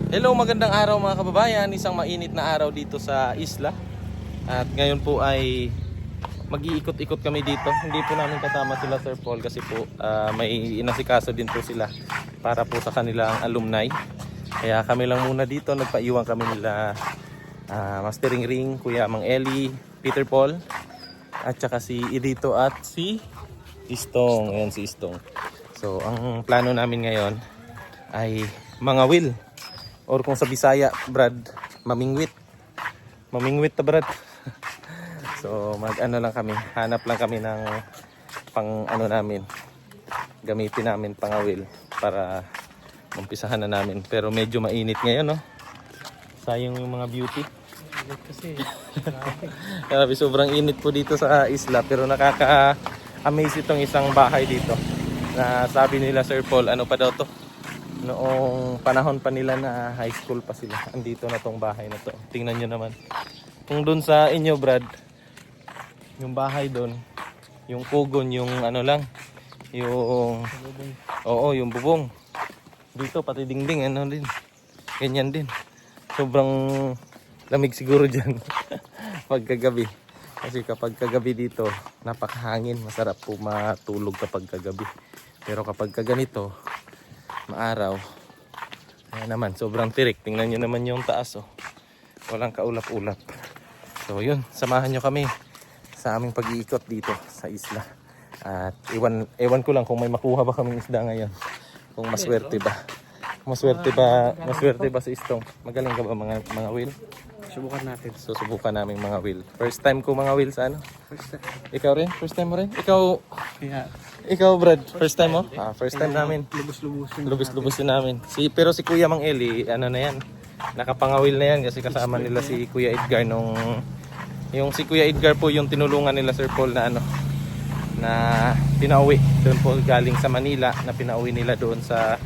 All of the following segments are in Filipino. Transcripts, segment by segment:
Hello, magandang araw mga kababayan. Isang mainit na araw dito sa isla. At ngayon po ay mag-iikot-ikot kami dito. Hindi po namin kasama sila Sir Paul kasi po may inasikaso din po sila para po sa kanilang alumni. Kaya kami lang muna dito. Nagpaiwan kami nila Mastering Ring, Kuya Mang Eli, Peter Paul, at saka si Edito at si Istong. Ayan si Istong. So ang plano namin ngayon ay mga will. Or kung sa Bisaya, Brad, mamingwit. Mamingwit ta, Brad. So, mag-ano lang kami. Hanap lang kami ng pang ano namin. Gamitin namin pangawil para umpisahan na namin. Pero medyo mainit ngayon, no? Sayang yung mga beauty. Kasi, Grabe, sobrang init po dito sa isla. Pero nakaka-amaze itong isang bahay dito. Na sabi nila, Sir Paul, ano pa daw to? Noong panahon pa nila na high school pa sila, andito na tong bahay na to. Tingnan nyo naman. Kung doon sa inyo, Brad, yung bahay doon, yung kugon, yung ano lang, yung, oo, yung bubong. Dito, pati dingding, ano din. Ganyan din. Sobrang lamig siguro dyan pagkagabi. Kasi kapag kagabi dito, napakahangin. Masarap po matulog kapag kagabi. Pero kapag kaganito, maaraw, ayan naman, sobrang tirik. Tingnan nyo naman yung taas, oh. Walang kaulap-ulap. So yun, samahan nyo kami sa aming pag-iikot dito sa isla. At ewan ko lang kung may makuha ba kaming isda ngayon. Kung maswerte ba. Maswerte ba si Istong? Magaling ka ba mga will? subukan natin. So subukan namin mga will. First time ko mga will sa ano? First step. Ikaw rin? First time mo rin? Kaya, Ikaw Brad, first time mo? First time namin. lubos-lubosin. Lubos-lubosin namin. Pero si Kuya Mang Eli, ano na yan, nakapangawil na yan kasi kasama nila si Kuya Edgar nung... Yung si Kuya Edgar po yung tinulungan nila Sir Paul na ano, na pinauwi. Doon po galing sa Manila, na pinauwi nila doon sa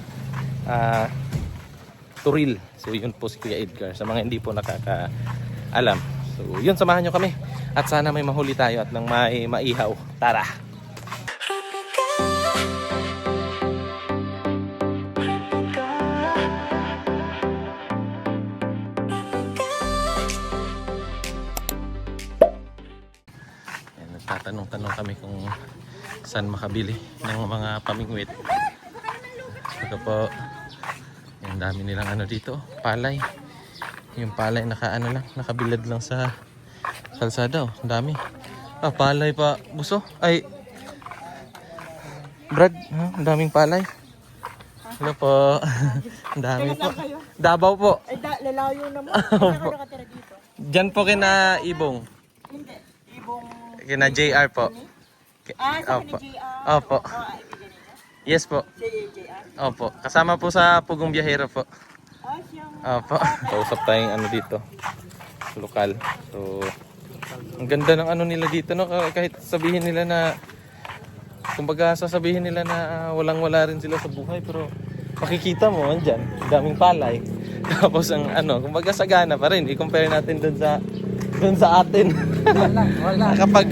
Turil. So yun po si Kuya Edgar, sa mga hindi po nakakaalam. So yun, samahan nyo kami. At sana may mahuli tayo at nang may maihaw. Tara! Tatanong-tanong kami kung saan makabili ng mga pamingwit. Ito po, yung dami nilang ano dito, palay. Yung palay nakabilad lang sa kalsada, oh. Ang dami. Palay pa, buso. Ay, Brad, ang daming palay. Ano po? Ang dami po. Davao po. Ay, lalayo naman. Saan ka nakatira dito? Diyan po kina Ibong. Hindi. Ibong... Kina JR po. sa Opo. JR. Opo. Yes po. JR. Opo. Kasama po sa Pugong Biyahero po. Siyang... Opo. Kausap tayong ano dito. Lokal. So, ang ganda ng ano nila dito, no? Kahit sabihin nila na, kumbaga sasabihin nila na walang-wala rin sila sa buhay, pero makikita mo, andyan, daming palay. Tapos ang ano, kumbaga sagana pa rin. I-compare natin dun sa atin. Wala. Kapag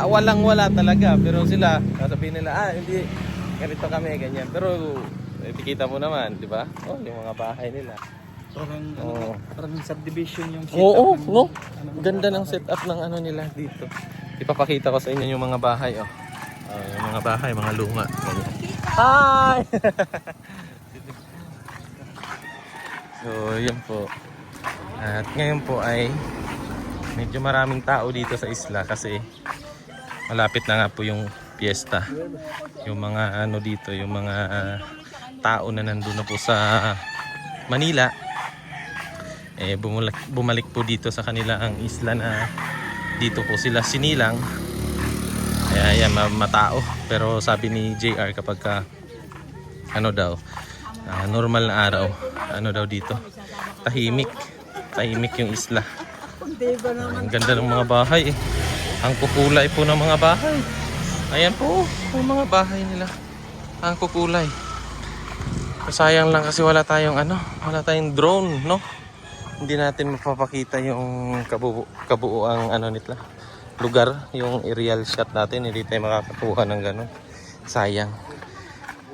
walang-wala talaga. Pero sila, sasabihin nila, hindi, ganito kami, ganyan. Pero, nakikita mo naman, di ba? Oh, yung mga bahay nila. Parang subdivision yung setup. Oo, ng- no? ano, Ganda ng setup ng ano nila dito. Ipapakita ko sa inyo yung mga bahay, oh. Yung mga bahay, mga luma. Ganyan. Hi! So, yun po. At ngayon po ay medyo maraming tao dito sa isla kasi malapit na nga po yung piyesta. Yung mga ano dito, yung mga tao na nandun na po sa Manila, bumalik po dito sa kanila ang isla na dito po sila sinilang. Kaya yan, matao. Pero sabi ni JR kapag ano daw, normal na araw, ano daw dito, tahimik yung isla. Ang ganda ng mga bahay, eh. Ang kukulay po ng mga bahay. Ayan po, yung mga bahay nila. Ang kukulay. Sayang lang kasi wala tayong drone, no? Hindi natin mapapakita yung kabuuang ano nila, lugar, yung aerial shot natin. Hindi tayo makakakuha ng ganun. Sayang.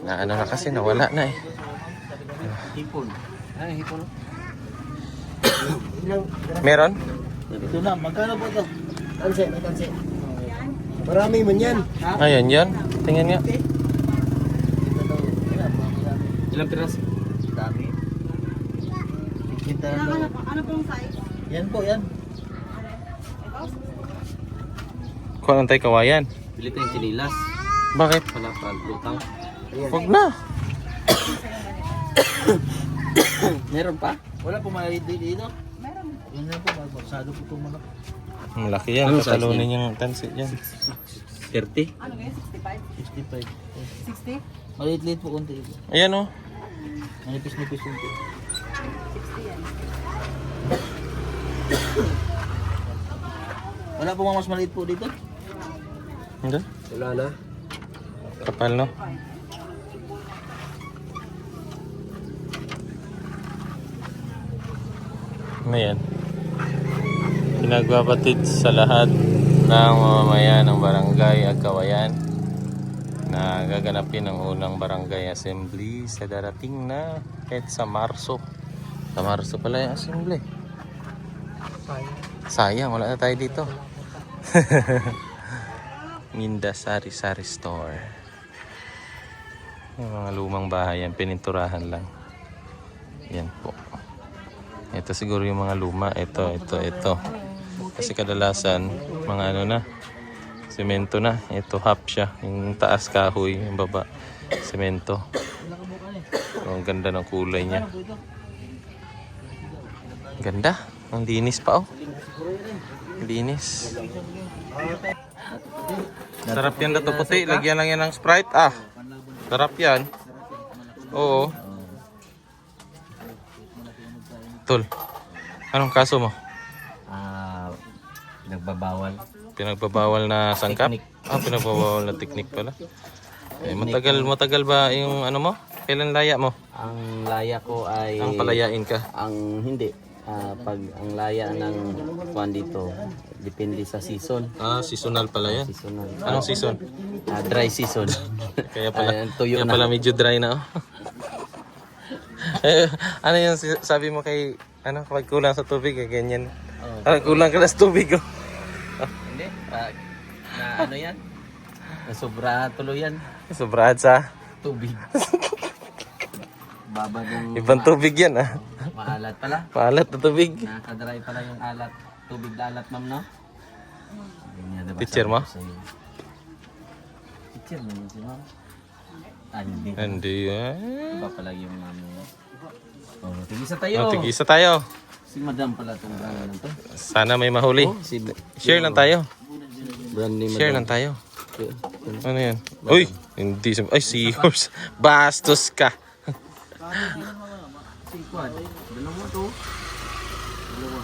Na ano na kasi nawala na eh. Hipon. Hipon. Meron? Ito na, magkano po ito? Tanse, may tanse. Marami man yan. Ayan yan. Tingnan nga. Ilang piras? Dami. Kita na. Ano pong size? Yan po, yan. Kuha lang tayo kawayan. Bili tayong chinilas. Bakit? Palapal, lutang. Huwag na. Meron pa? Wala po maliit dito. Meron. Yan lang po, magsado po itong manok. Malaki yan. Anong size Katalunin yung tansit yan. 30? Ano ngayon? 65? 65. 60? Maliit-liit po konti. Ayan oh. Manipis-nipis yung po. 60 yan. Wala po mga mas maliit po dito? Hindi. Wala na. Kapal no? Ayan. Pinagbabatid sa lahat ng mamamayan ng barangay Agkawayan na gaganapin ang unang barangay assembly sa darating na kahit sa Marso. Sa Marso pala yung assembly. Sayang, wala na tayo dito. Minda Sari Sari Store. Yung mga lumang bahay yan, pininturahan lang. Yan po. Ito siguro yung mga luma. Ito. Kasi kadalasan, mga ano na, semento na. Ito half siya. Yung taas kahoy, yung baba, semento. Ang ganda ng kulay niya. Ganda. Ang linis pa oh. Linis. Sarap yan dato puti. Lagyan lang yan ng Sprite. Ah. Sarap yan. Oo. Tol. Anong kaso mo? Nagbabawal. Pinagbabawal na sangkap? Teknik. Pinagbabawal na teknik pala. Eh, matagal ba yung ano mo? Kailan laya mo? Ang laya ko ay Ang palayain ka? ang hindi. Pag ang laya ng kwan dito depende sa season. Seasonal pala yan. Seasonal. Anong season? Dry season. Kaya pala, Tuyo kaya na. pala medyo dry na oh. Ano yung sabi mo kay ano kapag kulang sa tubig ganyan. Kulang ka na sa tubig oh. Hindi. Na ano yan? Nasobra tuloy yan. Sobrahan sa Tubig. Baba ng ibang tubig yan ah. maalat pala. Paalat na tubig. Nakaka-dry pala yung alat. Tubig na alat, ma'am, no? Ganyan, diba? Teacher mo? Sabi ko sa'yo. Teacher mo yun si ma'am? Hindi. Hindi Iba pala yung mami. Oh, tigisa tayo. tigisa tayo. Si madam pala itong brand na to. Sana may mahuli. Si Share lang tayo. brand ni Share lang tayo. Ano yan? Uy! Hindi. Ay, seahorse. Bastos ka. Si Quad. Dalawa mo to. Dalawa.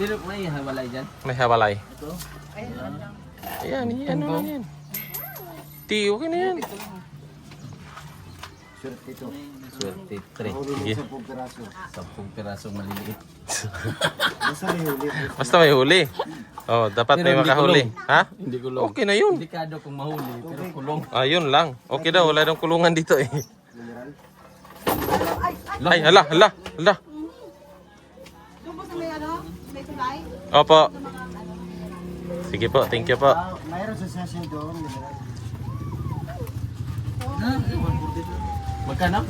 Pero may hawalay dyan. May hawalay. Ayan, ano lang yan. Ti, okay na yan. Swerte 3. Sige. 10 pirasong maliliit. Basta may huli. Oh, dapat may Pero hindi makahuli. Ha? Hindi kulong. Okay na yun. Delikado kung mahuli, pero kulong. Ayun lang. Okay daw, wala nang kulungan dito eh. Ay, hala. Doon po sa may ano? May tulay? Opo. Sige po, thank you po. Mayroon sa session doon. Magkano?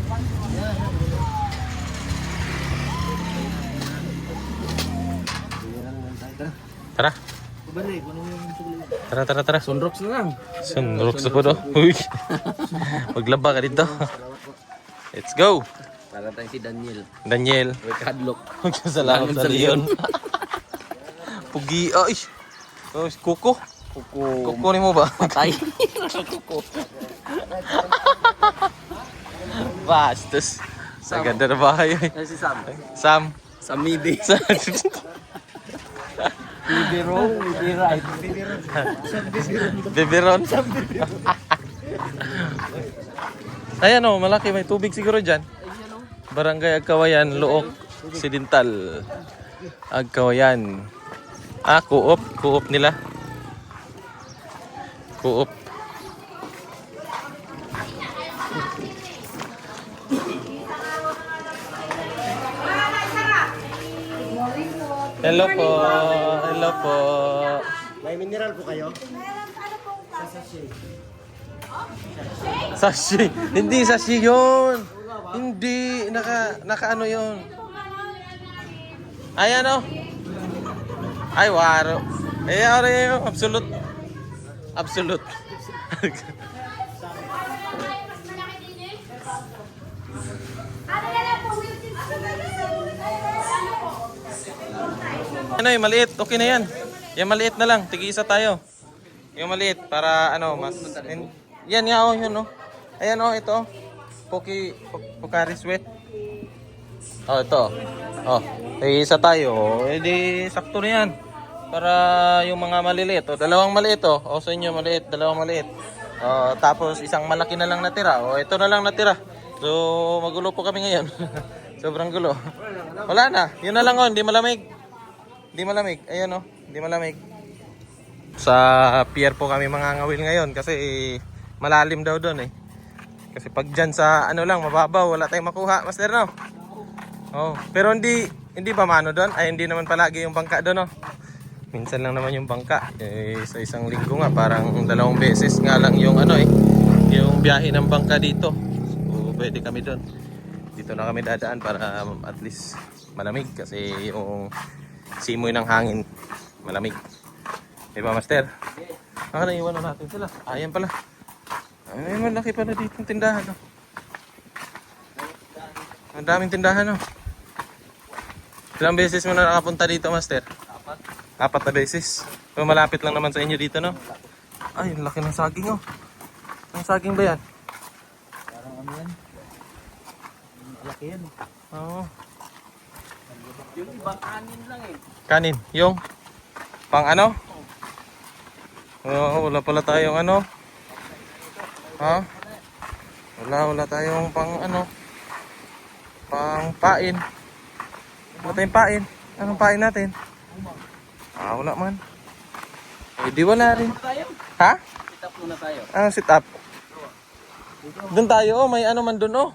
Tara. Tara. Sunrocks na lang. Sunrook sa po do. Uy. Maglaba ka dito. Let's go. Para tayo si Daniel. Daniel. With hadlock. Salamat sa Leon. Pugi. Ay. Oh, kuko. Kuko ni mo ba? Patay. Bastos. Sa ganda na bahay. Si Sam. Sam. Samidi. Bibiro, right. Bibiron. Ayan o, malaki. May tubig siguro dyan. Barangay Agkawayan, Look, Occidental. Agkawayan. Co-op. Co-op nila. Co-op. Hello po. Hello po. May mineral po kayo? Sashi. Hindi sashi yun. Hindi. Naka ano yun. Ay ano? Ay waro. Eh ano yun? Absolute. Absolute. Ano yung maliit? Okay na yan. Yung maliit na lang. Tig-isa tayo. Yung maliit para ano mas... Yan nga oh, yun oh. Ayan oh, ito oh. Pocari Sweat. Oh, ito. Oh, tig-isa tayo. Oh, edi sakto na yan. Para yung mga maliliit. Oh, dalawang maliit oh. O sa inyo maliit, dalawang maliit. Oh, tapos isang malaki na lang natira. Oh, ito na lang natira. So, magulo po kami ngayon. Sobrang gulo. Wala na. Yun na lang oh, hindi malamig. Hindi malamig. Ayan oh, hindi malamig. Sa pier po kami mga ngawil ngayon kasi malalim daw doon eh. Kasi pag dyan sa ano lang, mababaw, wala tayong makuha, master no? Oh, pero hindi pa mano doon. Ay hindi naman palagi yung bangka doon no. Minsan lang naman yung bangka. Eh, sa isang linggo nga parang 2 beses nga lang yung ano eh, yung biyahe ng bangka dito. So pwede kami doon. Dito na kami dadaan para at least malamig kasi yung simoy ng hangin malamig. Diba master? Ah, naiwan na natin sila. Ayan pala. Ay, malaki pala dito yung tindahan. Oh. Ang daming tindahan. Oh. Ilang beses mo na nakapunta dito master? 4 na beses. So, malapit lang naman sa inyo dito no? Ay, ang laki ng saging oh. Ang saging ba yan? Parang ano yan? Laki yan. Oo. Yung iba kanin lang eh. Kanin. Yung pang ano? Oh, wala pala tayong ano. Ha? Wala tayong pang ano. Pang pain. Wala tayong pain. Anong pain natin? Ah, wala man. Eh, di wala rin. Ha? Sit up muna tayo. Anong sit up? Doon tayo, oh. May ano man doon, oh.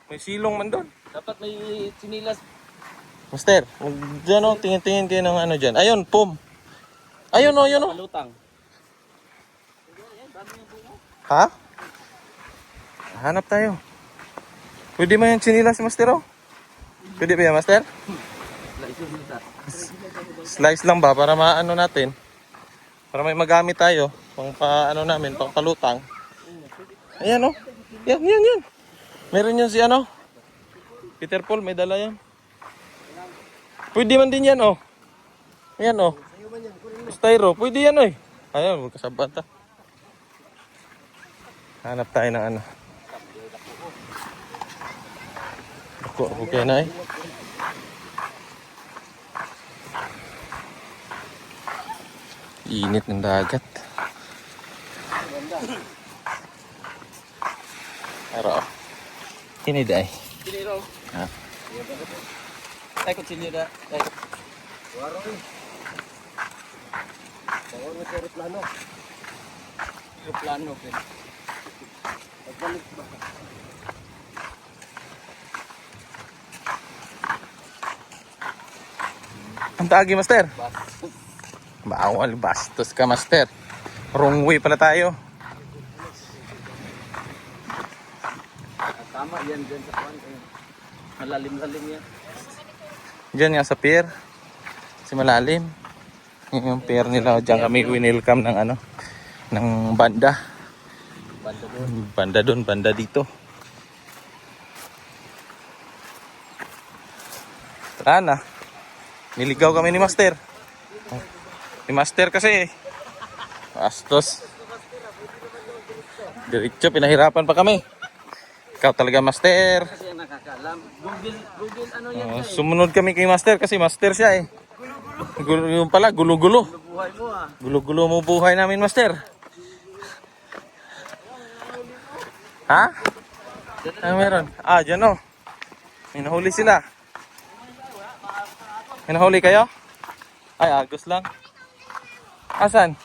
May silong man doon. Dapat may sinilas. Master, dyan oh, tingin-tingin kayo ng ano dyan. Ayun, pum. Ayun oh, yun oh. Palutang. Ha? Hanap tayo. Pwede mo yung chinilas, master oh? Pwede ba yan, master? Slice lang ba para maano natin? Para may magamit tayo. Pang paano namin, pang palutang. Ayan oh. Yan. Meron yun si ano? Peter Paul, may dala yan. Pwede man din yan oh. Ayan oh. Styro, pwede yan oh. Ayun, magkasabata. Hanap tayo ng ano. Ako kaya na eh. Init ng dagat. Araw. Ini day. Sini raw. Ha? Tayo kutsilyo na. Tayo. Waro eh. Bawal mo sa aeroplano. Plano. Pagbalik ba? Ang tagi, master. Bawal bastos ka, master. Wrong way pala tayo. Tama yan dyan sa kwan. Malalim-lalim yan. Diyan nga sa pier. Si malalim. Yung pier nila. Diyan kami winelcome ng ano. Ng banda. Banda doon. Banda doon, banda dito. Tara na. Niligaw kami ni master. Ni master kasi. Bastos. Diretso, pinahirapan pa kami. Ikaw talaga master. Kasi yan nakakaalam. Google ano yan. Sumunod kami kay master kasi master siya eh. Yung pala, gulo-gulo. Buhay mo ah. Gulo-gulo mo buhay namin, master. Ha? Ano meron? Ah, dyan o. May nahuli sila. May nahuli kayo? Ay, agos lang. Asan?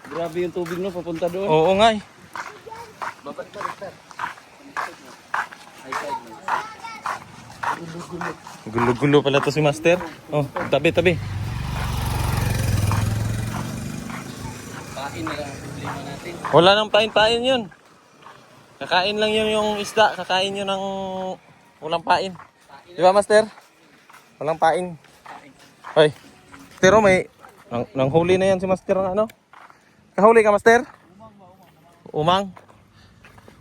Grabe yung tubig no, papunta doon. Oo nga eh. Babat ka, Richard. High tide mo. Gulo-gulo pala to si Master. Oh, tabi. Kain na lang ang problema natin. Wala nang pain-pain yun. Kakain lang yun yung isda. Kakain yun ng walang pain. Di ba, Master? Walang pain. Hoy. Pero may nang huli na yan si Master ng ano? Kahuli ka, Master? Umang.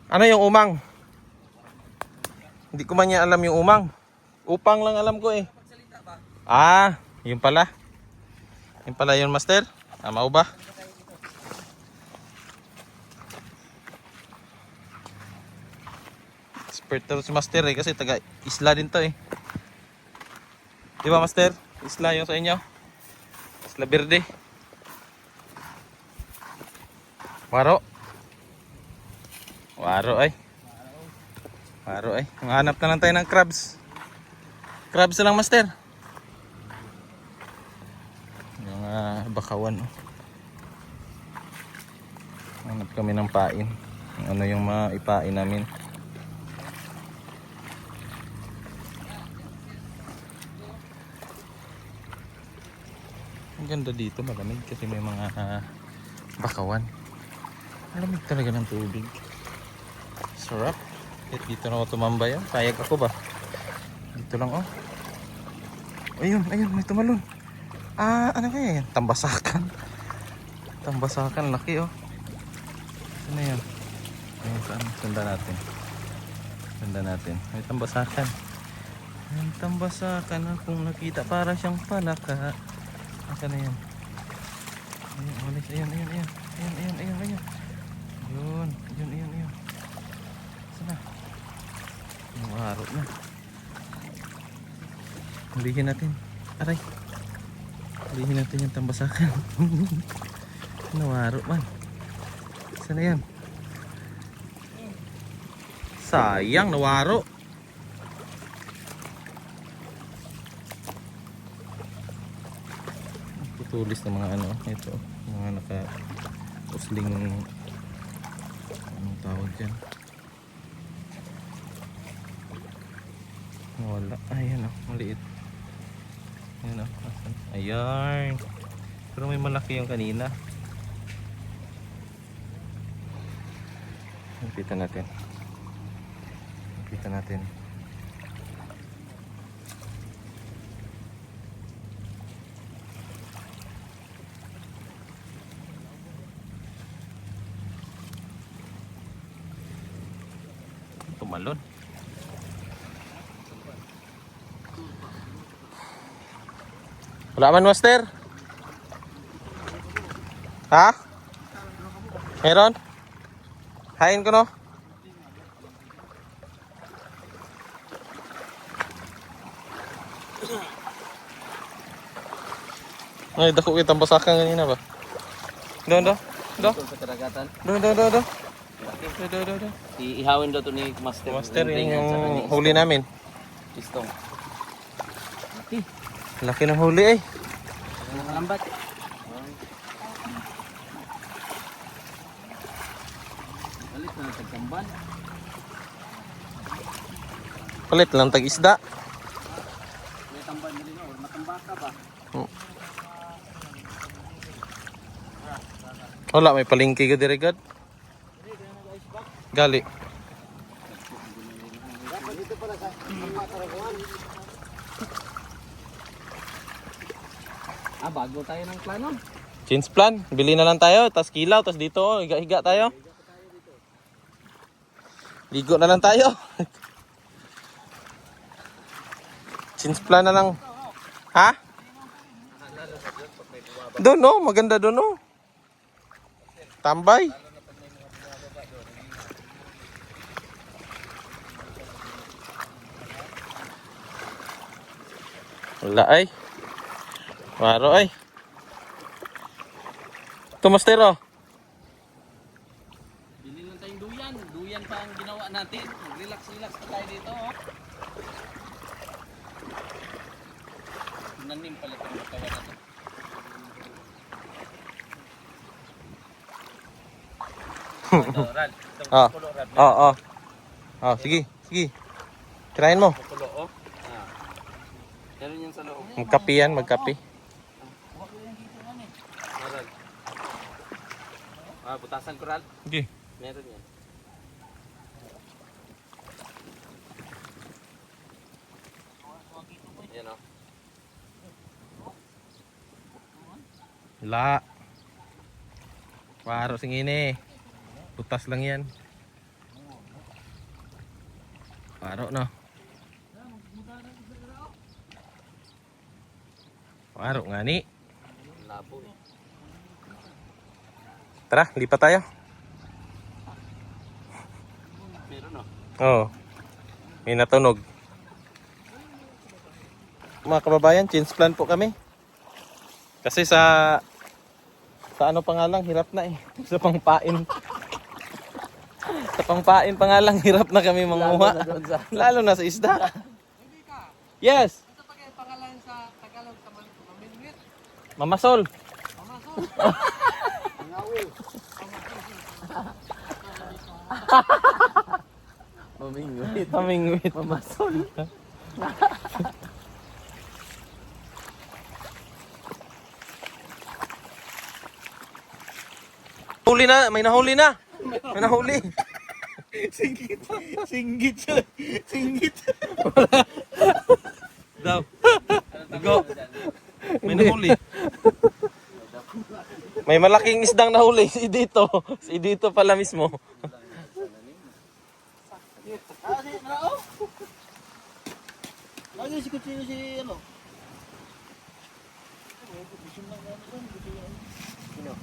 Ano yung umang? Hindi ko man niya alam yung umang. Upang lang alam ko eh. Ah, yun pala. Yun pala yun, Master. Tama ba? Expert to si Master eh kasi taga isla din to eh. Di ba, Master? Isla yung sa inyo. Isla Verde. Waro. Waro ay. Hanap na lang tayo ng crabs. Crabs na lang, Master. Yung bakawan. Oh. Hanap kami ng pain. Ano yung maipain namin. Ang ganda dito, malamig kasi may mga bakawan. Malamig talaga ng tubig. Sarap. At dito na ako tumambay. Payag ako ba? Dito lang oh. Ayun, may tumalon. Ano kaya yan? Tambasakan. Tambasakan, laki oh. Ano yan? Ayun, saan? Sundan natin. May tambasakan. May tambasakan akong nakita para siyang palaka. Saan na yan? Ayun. Ayun. Sana. Nawaro na. Hulihin natin. Aray. Hulihin natin yung tambasakan. Nawaro man. Sana yan? Sayang, nawaro. Putulis ng mga ano. Ito. Mga naka-usling. Anong tawag dyan? Wala. Ayan o. Maliit. Ayan o. Ayan. Pero may malaki yung kanina. Lapitan natin. Tumalon. Wala man, Master? Ha? Meron? Hain ko no? Ay, dako kitang basakan kanina ba? Do. Sa karagatan. Do. Ihawin daw to ni Master. Master, Yung yun ringan, saka ni yung huli namin. Pistong. Laki ng huli eh. Nakalambat. Alit na tagkamban. Palit lang tag-isda. May tamban din no, matambaka ba? Wala, may palengke ka dirigad. Gali. Bago tayo ng plano. Change plan. Bili na lang tayo. Tas kilaw. Tas dito. Oh, higa-higa tayo. Ligo na lang tayo. Change plan na lang. Ha? Doon no. Maganda doon no. Tambay. Wala ay. Waro ay. Ito, Master oh. Bili lang tayong duyan. Duyan pa ang ginawa natin. Relax pa tayo dito oh. Nanim pala itong kawan natin. Oh, sige. Tirahin mo. Pulo oh. Meron yan sa loob. Magkape yan, magkape. Meron. Ah, butasan koral. Okay. Meron yan. Yan o. La. Paro singini. Butas lang yan. Paro no. Paro nga ni. Labo eh. Tara, lipat tayo. Meron o. Oo. May natunog. Mga kababayan, change plan po kami. Kasi sa ano pa nga lang, hirap na eh. Sa pangpain. Sa pangpain pa nga lang, hirap na kami manguha. Lalo na sa isda. Yes. Ito pa kayo pangalan sa Tagalog sa Mamingwit. Mamasol. Mamingwit. Mamingwit. Mamasol. Huli na, may nahuli na. May nahuli. Singgit siya. Singgit. Daw. Go. May nahuli. May malaking isdang nahuli. Si Dito. Si Dito pala mismo. Si Rao? Lagi si kutsino si ano? Sino?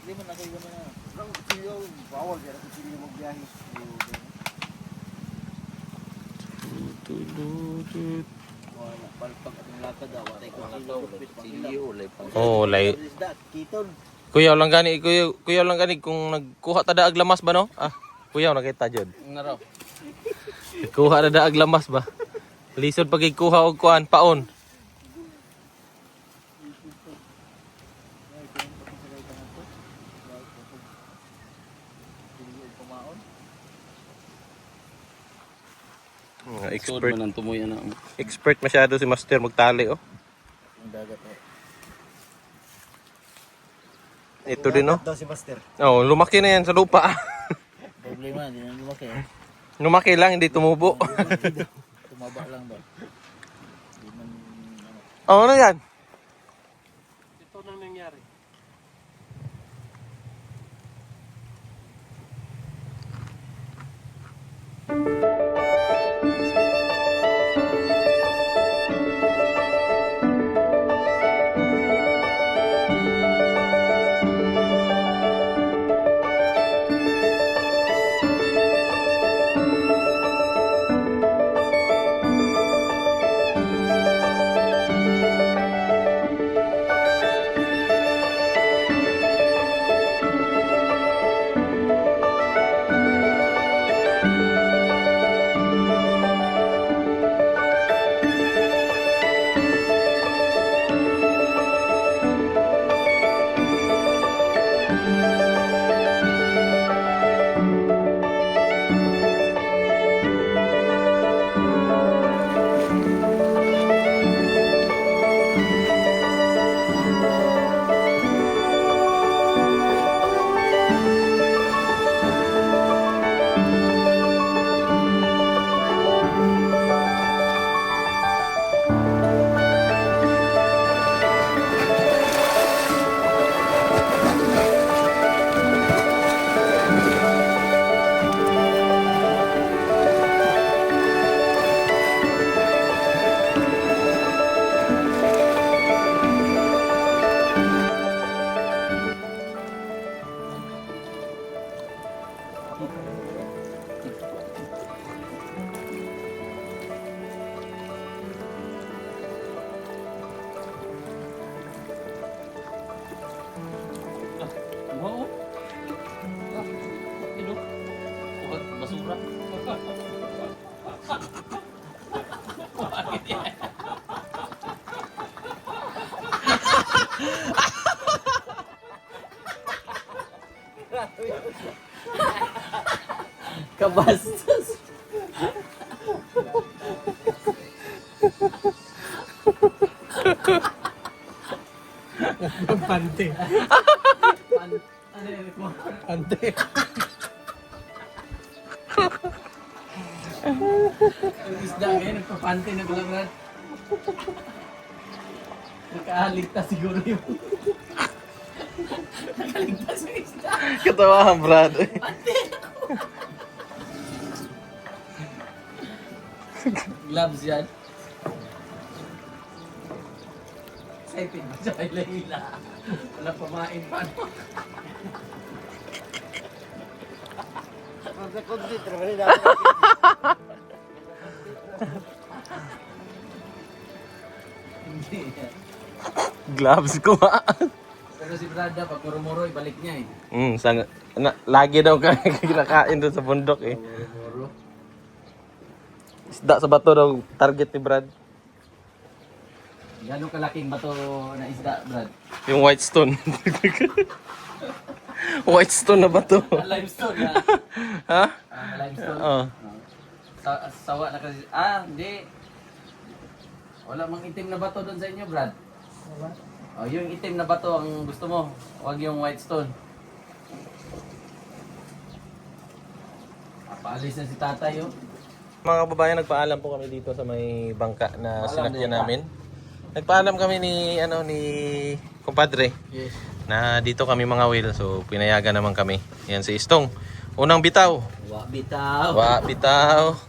Hindi man nakaiwan na. Ang kutsino, bawal kaya kutsino magbiyahe. Wala, palpag ang lakad daw. Oh, lay. Isda, kiton. Kuya lang gani, kuya lang gani kung nagkuha ta daag lamas ba no? Ah, kuya nakita jud. Naraw. Kuha na daag lamas ba? Lisod pag ikuha og kuan paon. Expert Expert, man ang tumoy na. expert masyado si Master magtali oh. Ang dagat eh. Ito din oh. Daw si Master. Oh, lumaki na yan sa lupa. Problema, hindi na lumaki. Lumaki lang, hindi tumubo. Tumaba lang ba? Hindi man, Oh, ano yan? Ito nang nangyari. Wow. Ino. Basura. Kabastos. Pante. Ante. Yung isda ngayon, nagpapante na pala, Brad. Nakaligtas siguro yung... Nakaligtas yung isda. Katawahan, Brad. Gloves yan. Excited ba siya kay Layla? Wala pamain pa, no? Hindi yan. Gloves ko nga. Pero si Brada, pag muro-muro, ibalik niya eh. Lagi daw kinakain doon sa bundok eh. Muro-muro. Isda sa bato daw target ni Brad. Gano'ng kalaking bato na isda, Brad? Yung white stone. White stone na bato. Limestone na. Ha? Limestone. Oo. Sawa na kasi. Hindi. Wala mang itim na bato doon sa inyo, Brad. Oh, yung itim na bato ang gusto mo. Huwag yung white stone. Paalis na si tatay, oh. Mga kababayan, nagpaalam po kami dito sa may bangka na Paalam sinakyan din ka? namin. Nagpaalam kami ni kumpadre Yes. na dito kami mga wheel. So pinayagan naman kami. Yan si Istong. Unang bitaw. Bitaw. Wa bitaw.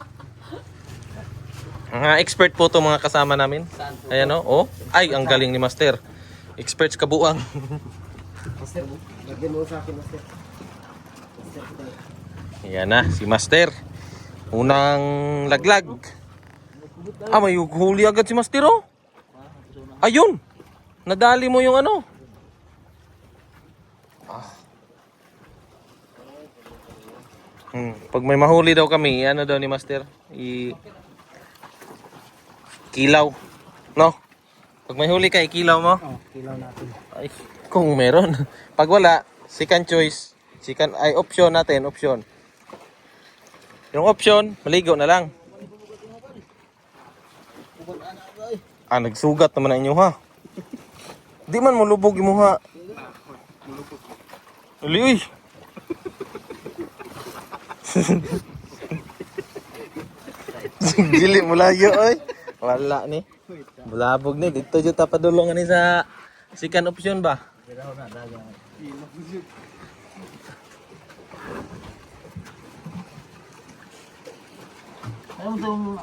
Mga expert po to mga kasama namin. Saan po? Ayan o. Oh. Ay, ang galing ni Master. Experts kabuang. Lagyan mo sa akin, Master. Yan na, si Master. Unang laglag. May huli agad si Master oh. Ayun. Nadali mo yung ano. Pag may mahuli daw kami, ano daw ni Master? Kilaw. No? Pag may huli ka, ikilaw mo? Kilaw natin. Ay, kung meron. Pag wala, second choice. Option natin, option. Yung option, maligo na lang. Nagsugat naman ang inyo ha. Di man mo lubog yung ha. Uli, uy. Gili mo layo, oy. Wala ni. Bulabog ni. Dito dito tapadulungan ni sa second option ba? Ano itong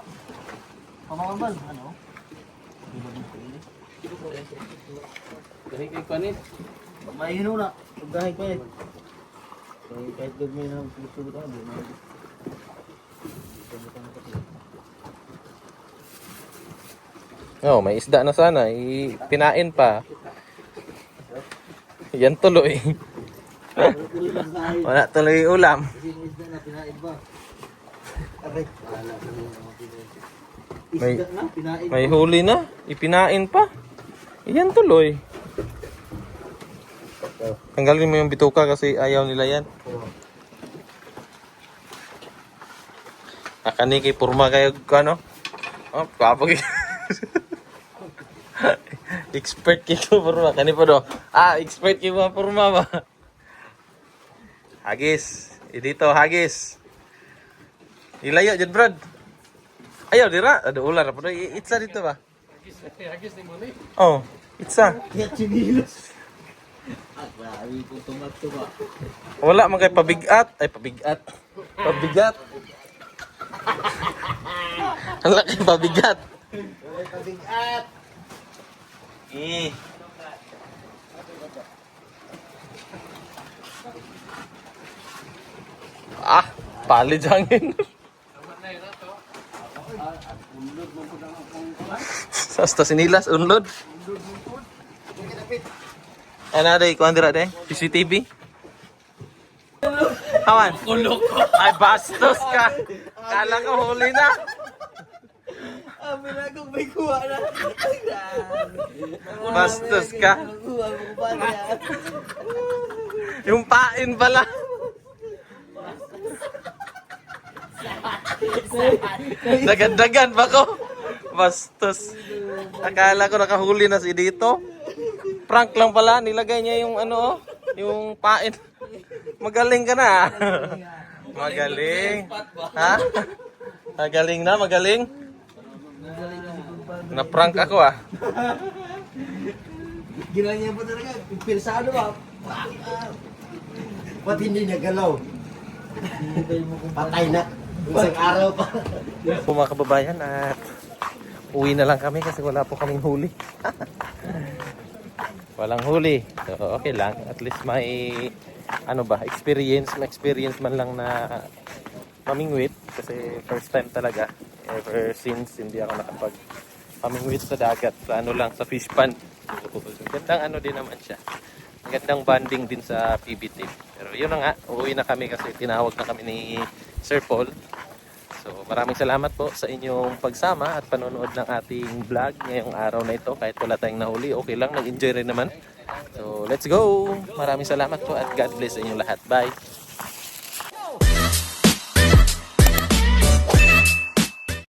pamangabal? Ano? Kahit panit. Mahino na. Kahit pa eh. Kahit gagawin na puso ka. May isda na sana. Pinain pa. Yan tuloy. Wala tuloy ulam. Isda na pinain ba? Aray. May, Isda na pinain. may huli na. Ipinain pa. Yan tuloy. Tanggalin mo yung bituka kasi ayaw nila yan. Akani kay purma kayo ano? Oh, kapag expert kay purma kani pa do. Expert kay purma ba? Hagis. Dito hagis. Ilayo jud Brad. Ayaw dira, ada ular pa do. Itsa dito ba? Hagis ni Moni. Oh, itsa. Kaya chinilos. At marami kong tomato ba? Wala man kay pabigat. Ay pabigat. Pabigat. Wala kay pabigat. Pabigat. Palid hangin. Sasta sinilas unlod. Ano day kuan dira day? CCTV. Hawan. Kulok. Ay bastos ka. Kala ko huli na. Minagong may kuha na. Bastos ka. Kuha mo ba niya? Yung pain pala. Dagan-dagan ba ko? Bastos. Akala ko nakahuli na si dito. Prank lang pala. Nilagay niya yung ano, yung pain. Magaling ka na. Magaling. Ha? Magaling na, magaling. Na-prank ako ah. Gila niya pa talaga. Pirsado ba? Ba't hindi niya galaw? Patay na. Isang araw pa. Po mga kababayan at uwi na lang kami kasi wala po kaming huli. Walang huli. So okay lang. At least may ano ba, experience man lang na mamingwit kasi first time talaga ever since hindi ako nakapag pamingwit sa dagat sa ano lang sa fish pond. So, gandang ano din naman siya. Gandang bonding din sa PB team. Pero yun na nga, uuwi na kami kasi tinawag na kami ni Sir Paul. So maraming salamat po sa inyong pagsama at panonood ng ating vlog ngayong araw na ito. Kahit wala tayong nahuli, okay lang, nag-enjoy rin naman. So let's go! Maraming salamat po at God bless sa inyong lahat. Bye!